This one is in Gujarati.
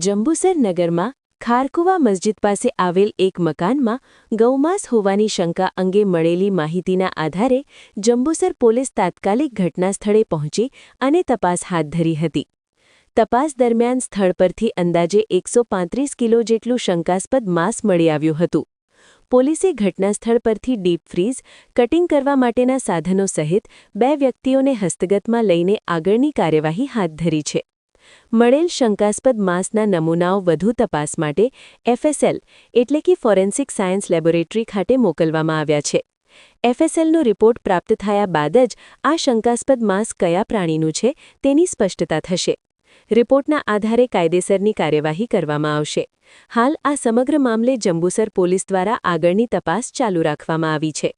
જંબુસર નગરમાં ખારકુવા મસ્જિદ પાસે આવેલ એક મકાનમાં ગૌમાંસ હોવાની શંકા અંગે મળેલી માહિતીના આધારે જંબુસર પોલીસ તાત્કાલિક ઘટનાસ્થળે પહોંચી અને તપાસ હાથ ધરી હતી. તપાસ દરમિયાન સ્થળ પરથી અંદાજે 135 કિલો જેટલું શંકાસ્પદ માંસ મળી આવ્યું હતું. પોલીસે ઘટનાસ્થળ પરથી ડીપ ફ્રીઝ, કટિંગ કરવા માટેના સાધનો સહિત 2 વ્યક્તિઓને હસ્તગતમાં લઈને આગળની કાર્યવાહી હાથ ધરી છે. મળેલ શંકાસ્પદ માંસના નમૂનાઓ વધુ તપાસ માટે FSL એટલે કે ફોરેન્સિક સાયન્સ લેબોરેટરી ખાતે મોકલવામાં આવ્યા છે. FSLનો રિપોર્ટ પ્રાપ્ત થયા બાદ જ આ શંકાસ્પદ માંસ કયા પ્રાણીનું છે તેની સ્પષ્ટતા થશે. રિપોર્ટના આધારે કાયદેસરની કાર્યવાહી કરવામાં આવશે. હાલ આ સમગ્ર મામલે જંબુસર પોલીસ દ્વારા આગળની તપાસ ચાલુ રાખવામાં આવી છે.